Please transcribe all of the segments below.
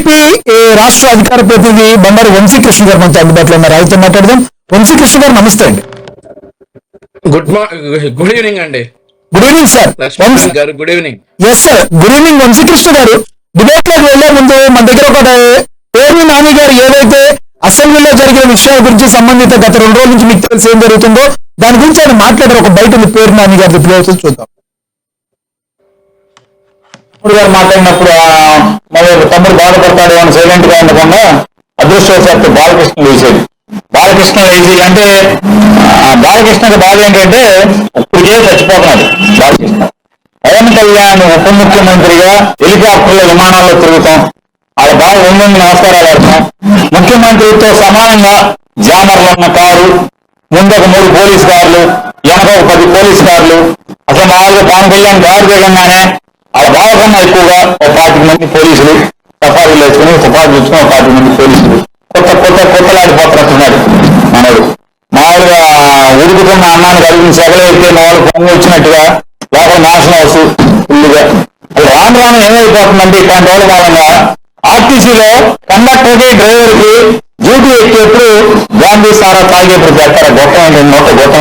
BJP రాష్ట్ర అధికార ప్రతినిధి బండారు వంశీకృష్ణ గారు మనతో అందుబాటులో ఉన్నారు. ఆయనతో మాట్లాడదాం. వంశీకృష్ణ గారు నమస్తే అండి. గుడ్ ఈవినింగ్ అండి. Good evening sir. Garu good evening. Yes sir, good evening Vamshikrishna garu. Debate లోకి వెళ్లే ముందు మన దగ్గర ఒక పేర్ని నాని గారు ఏదైతే అసెంబ్లీలో జరిగిన విషయాల గురించి సంబంధిత గత 2 రోజుల నుంచి మీకు తెలిసి ఏం జరుగుతుందో దాని గురించి ఆయన మాట్లాడారు. ఒక బయట ఉంది పేరు నాని గారి చూద్దాం. గారు మాట్లాడినప్పుడు తమ్ముడు బాధపడతాడు అని సైలెంట్ గా ఉండకుండా అదృష్టవశాత్తు బాలకృష్ణ వేసేది. బాలకృష్ణ వేసి అంటే బాలకృష్ణకి బాధ ఏంటంటే ఇప్పటికే చచ్చిపోతున్నాడు బాలకృష్ణ. పవన్ కళ్యాణ్ ఉప ముఖ్యమంత్రిగా హెలికాప్టర్లో విమానాల్లో తిరుగుతాం, వాళ్ళ బాధ ముందు నమస్కారాలు పెడతాం. ముఖ్యమంత్రితో సమానంగా జామర్లు ఉన్న కారు, ముందు ఒక 3 పోలీస్ కార్లు, వెనక ఒక 10 పోలీస్ కార్లు. అసలు మామూలుగా పవన్ కళ్యాణ్ కారు దిగంగానే వాళ్ళ బావ కన్నా ఎక్కువగా ఒక 40 మంది పోలీసులు సఫారీలు వేసుకుని తుపాకులు తెచ్చుకుని ఒక 40 మంది పోలీసులు కొత్తలాడిపోతున్నట్టున్నాడు మనడు. మామూలుగా ఉడుకుతున్న అన్నాన్ని కలిగిన సెగలు అయితే మామూలు పొంగి వచ్చినట్టుగా లోపల మ్యాషన్ హౌస్ ఫుల్గా. రాను రాను ఏమైపోతుందంటే ఇట్లాంటి వాళ్ళ మూలంగా ఆర్టీసీలో కండక్టర్కి డ్రైవర్కి డ్యూటీ ఎక్కేప్పుడు గాంధీ సారా తాగేప్పుడు పెడతారు. గొప్ప గొప్ప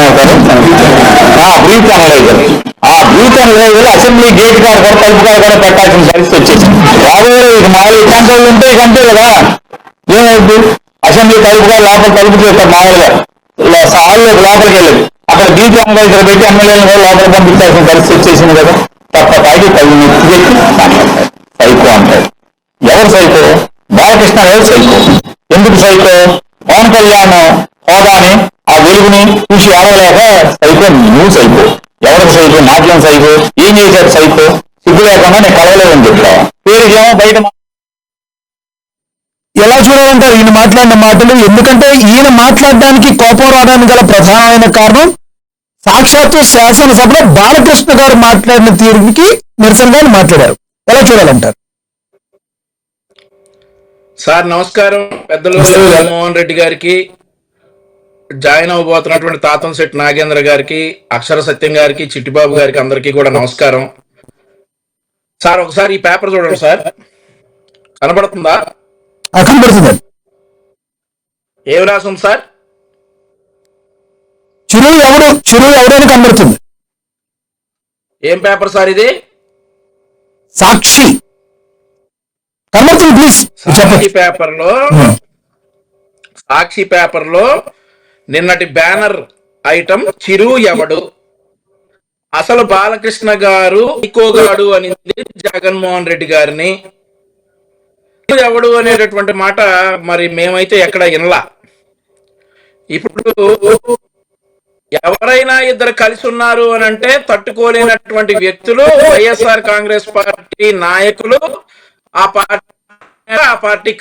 బ్రీత్ అనలైజర్. ఆ బ్రీత్ అనలైజర్ అసెంబ్లీ గేట్ కాడ కూడా తలుపు కాడ కూడా పెట్టాల్సిన పరిస్థితి వచ్చేసి రాబోయే ఇక మామూలు ఇట్లాంటి వాళ్ళు ఉంటే ఇక అంతే కదా. ఏమైంది అసెంబ్లీ తలుపు కాడ లోపల తలుపు చేస్తారు మామూలుగా హాల్లోకి లోపలికి వెళ్ళదు. అక్కడ బ్రీత్ అనలైజర్ పెట్టి ఎమ్మెల్యేలను కూడా లోపలికి పంపించాల్సిన పరిస్థితి వచ్చేసింది కదా. తప్ప తాగి తల్లి నెత్తికెత్తి మాట్లాడతారు. సైకో అంటారు. ఎవరు సైకో? బాలకృష్ణ ఎవరు సైకో? ఎందుకు సైకో? పవన్ కళ్యాణ్ హోదాని ఆ వెలుగుని చూసి ఆడలేక సైకో. నువ్వు సైకో. ఎవరికి సైకో? నాకేం సైకో? ఏం చేశారు సైకో? సిగ్గు లేకుండా నేను కలవలేదని చెప్తా. పేరుకేమో బయట ఎలా చూడాలంటారు ఈయన మాట్లాడిన మాటలు? ఎందుకంటే ఈయన మాట్లాడడానికి కోపం రావడానికి గల ప్రధానమైన కారణం సాక్షాత్తు శాసనసభలో బాలకృష్ణ గారు మాట్లాడిన తీరుకి నిరసనగా మాట్లాడారు. ఎలా చూడాలంటారు? సార్ నమస్కారం. పెద్దలు జగన్మోహన్ రెడ్డి గారికి, జాయిన్ అవ్వబోతున్నటువంటి తాతంశెట్టి నాగేంద్ర గారికి, అక్షర సత్యం గారికి, చిట్టిబాబు గారికి అందరికీ కూడా నమస్కారం. సార్ ఒకసారి ఈ పేపర్ చూడండి సార్. కనబడుతుందా? కనబడుతుంది. ఏం రాసింది సార్? చిరు ఎవడని కనబడుతుంది. ఏం పేపర్ సార్ ఇది? సాక్షి కనబడుతుంది. ప్లీజ్ సాక్షి పేపర్లో నిన్నటి బ్యానర్ ఐటమ్ చిరు ఎవడు, అసలు బాలకృష్ణ గారు ఇంకోగాడు అనేది జగన్మోహన్ రెడ్డి గారిని. ఎవడు అనేటటువంటి మాట మరి మేమైతే ఎక్కడ వినలా. ఇప్పుడు ఎవరైనా ఇద్దరు కలిసి ఉన్నారు అని అంటే తట్టుకోలేనటువంటి వ్యక్తులు వైఎస్ఆర్ కాంగ్రెస్ పార్టీ నాయకులు, ఆ పార్టీ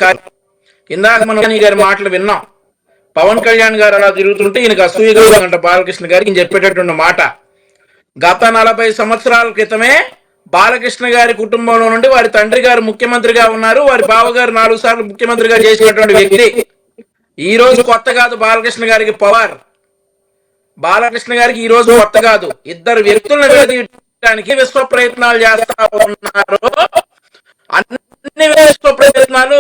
ఇందాక మన గారి మాటలు విన్నాం. పవన్ కళ్యాణ్ గారు అలా తిరుగుతుంటే ఈయనకు అసూయగా ఉందంట బాలకృష్ణ గారికి. ఈయన చెప్పేటటువంటి మాట, గత 40 సంవత్సరాల క్రితమే బాలకృష్ణ గారి కుటుంబంలో నుండి వారి తండ్రి గారు ముఖ్యమంత్రిగా ఉన్నారు, వారి బావగారు 4 సార్లు ముఖ్యమంత్రిగా చేసినటువంటి వ్యక్తి. ఈ రోజు కొత్త కాదు బాలకృష్ణ గారికి పవర్. బాలకృష్ణ గారికి ఈ రోజు కొత్త కాదు. ఇద్దరు వ్యక్తులను విడదీయడానికి విశ్వ ప్రయత్నాలు చేస్తా ఉన్నారు. అన్ని విశ్వ ప్రయత్నాలు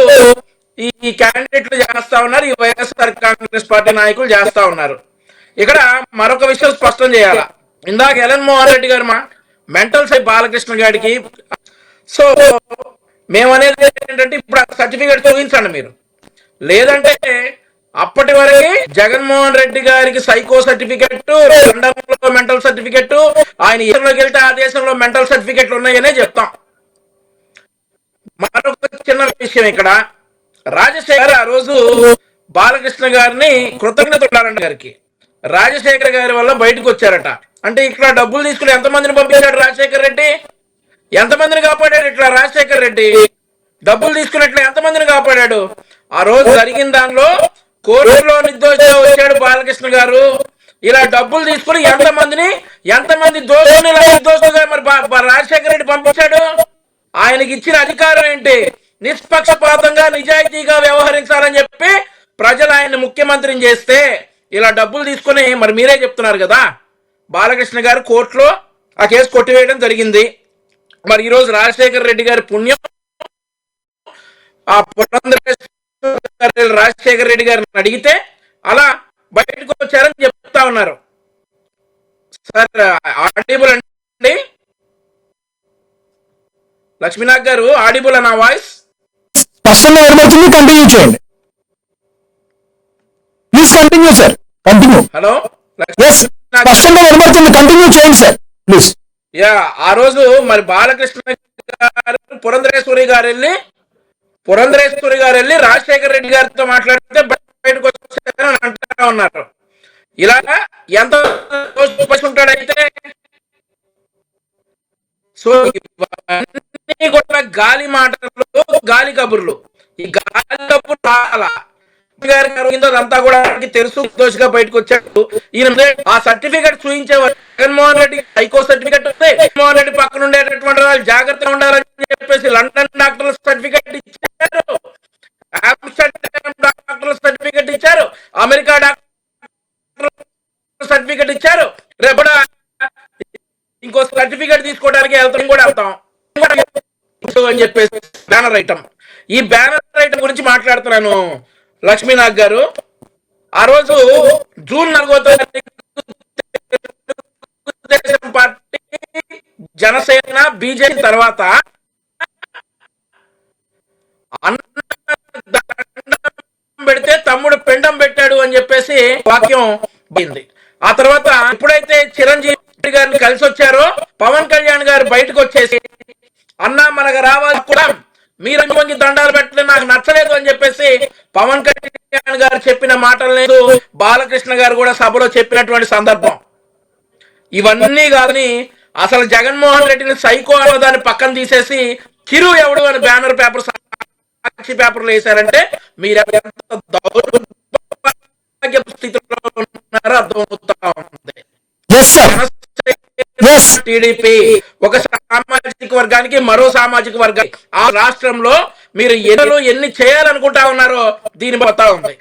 ఈ క్యాండిడేట్లు చేస్తా ఉన్నారు, ఈ వైఎస్ఆర్ కాంగ్రెస్ పార్టీ నాయకులు చేస్తా ఉన్నారు. ఇక్కడ మరొక విషయం స్పష్టం చేయాల. ఇందాక జగన్మోహన్ రెడ్డి గారు మెంటల్ సై బాలకృష్ణ గారికి. సో మేమనేది ఏంటంటే ఇప్పుడు సర్టిఫికేట్ చూపించండి మీరు. లేదంటే అప్పటి వరకు జగన్మోహన్ రెడ్డి గారికి సైకో సర్టిఫికెట్, లండన్లో మెంటల్ సర్టిఫికెట్, ఆయన దేశంలోకి వెళ్తే ఆ దేశంలో మెంటల్ సర్టిఫికెట్లు ఉన్నాయనే చెప్తాం. మరొక చిన్న విషయం, ఇక్కడ రాజశేఖర్ ఆ రోజు బాలకృష్ణ గారిని కృతజ్ఞతలు గారికి రాజశేఖర్ గారి వల్ల బయటకు వచ్చారట. అంటే ఇక్కడ డబ్బులు తీసుకుని ఎంతమందిని పంపించాడు రాజశేఖర్ రెడ్డి? ఎంతమందిని కాపాడాడు ఇట్లా రాజశేఖర్ రెడ్డి? డబ్బులు తీసుకున్నట్లు ఎంతమందిని కాపాడాడు? ఆ రోజు జరిగిన దానిలో కోర్టులో నిర్దోషిగా వచ్చాడు బాలకృష్ణ గారు. ఇలా డబ్బులు తీసుకుని ఎంతమంది దోషులు ఇలా నిర్దోషులుగా మరి రాజశేఖర్ రెడ్డి పంపించాడు? ఆయనకి ఇచ్చిన అధికారం ఏంటి? నిష్పక్షపాతంగా నిజాయితీగా వ్యవహరించాలని చెప్పి ప్రజలు ఆయన ముఖ్యమంత్రిని చేస్తే ఇలా డబ్బులు తీసుకుని మరి మీరే చెప్తున్నారు కదా బాలకృష్ణ గారు కోర్టులో ఆ కేసు కొట్టివేయడం జరిగింది. మరి ఈరోజు రాజశేఖర్ రెడ్డి గారి పుణ్యం ఆ పురంధరేశ్వరి రాజశేఖర రెడ్డి గారిని అడిగితే అలా బయటకు వచ్చారని చెప్తా ఉన్నారు. సార్ ఆడిబుల్ అండి లక్ష్మీనాథ్ గారు, ఆడిబుల్ నా వాయిస్ స్పష్టంగా వినబడుతుంది, కంటిన్యూ చేయండి please. Continue sir, continue. Hello స్పష్టంగా వినబడుతుంది, కంటిన్యూ చేయండి సార్ ప్లీజ్. యా, ఆ రోజు మరి బాలకృష్ణ గారు పురంధరేశ్వరి గారు వెళ్ళి రాజశేఖర రెడ్డి గారితో మాట్లాడితే బయటకు వచ్చారని అంటా ఉన్నారు. ఇలా ఎంత ఉంటాడైతే సో ఇవన్నీ కూడా గాలి మాటలు, గాలి కబుర్లు. ఈ గాలి కబుర్లు రాలా అంతా కూడా తెలుసు, దోషిగా బయటకు వచ్చాడు. ఈయన ఆ సర్టిఫికెట్ చూపించేవారు. జగన్మోహన్ రెడ్డి హైకో సర్టిఫికెట్ ఉంది, జగన్మోహన్ రెడ్డి పక్కన ఉండేటటువంటి వాళ్ళు జాగ్రత్తగా ఉండాలని చెప్పేసి లండన్ డాక్టర్ల సర్టిఫికెట్ ఇచ్చారు, డాక్టర్ల సర్టిఫికెట్ ఇచ్చారు, అమెరికా డాక్టర్ సర్టిఫికెట్ ఇచ్చారు. రేపు ఇంకో సర్టిఫికెట్ తీసుకోవడానికి వెళ్తాం కూడా వెళ్తాం అని చెప్పేసి బ్యానర్ ఐటమ్. ఈ బ్యానర్ ఐటమ్ గురించి మాట్లాడుతున్నాను లక్ష్మీనాథ్ గారు. ఆ రోజు జూన్ 4వ తారీఖు తెలుగుదేశం పార్టీ, జనసేన, బీజేపీ తర్వాత పెడితే తమ్ముడు పిండం పెట్టాడు అని చెప్పేసి వాక్యం పోయింది. ఆ తర్వాత ఎప్పుడైతే చిరంజీవి గారిని కలిసి వచ్చారో పవన్ కళ్యాణ్ గారు బయటకు వచ్చేసి అన్నా మనకు రావాలి కూడా మీరు వంగి దండాలు పెట్టలేదు, నాకు నచ్చలేదు అని చెప్పేసి పవన్ కళ్యాణ్ గారు చెప్పిన మాటలు బాలకృష్ణ గారు కూడా సభలో చెప్పినటువంటి సందర్భం. ఇవన్నీ కాదని అసలు జగన్మోహన్ రెడ్డిని సైకో అన్న దాన్ని పక్కన తీసేసి చిరు ఎవడు అని బ్యానర్ పేపర్, సాక్షి పేపర్లు వేశారంటే మీరు ఎంత దౌర్భాగ్య స్థితిలో ఉన్నారో అర్థమవుతా ఉంది. టీడీపీ ఒక సామాజిక వర్గానికి మరో సామాజిక వర్గానికి ఆ రాష్ట్రంలో మీరు ఎన్ని చేయాలనుకుంటా ఉన్నారో దీని పోతా ఉంది.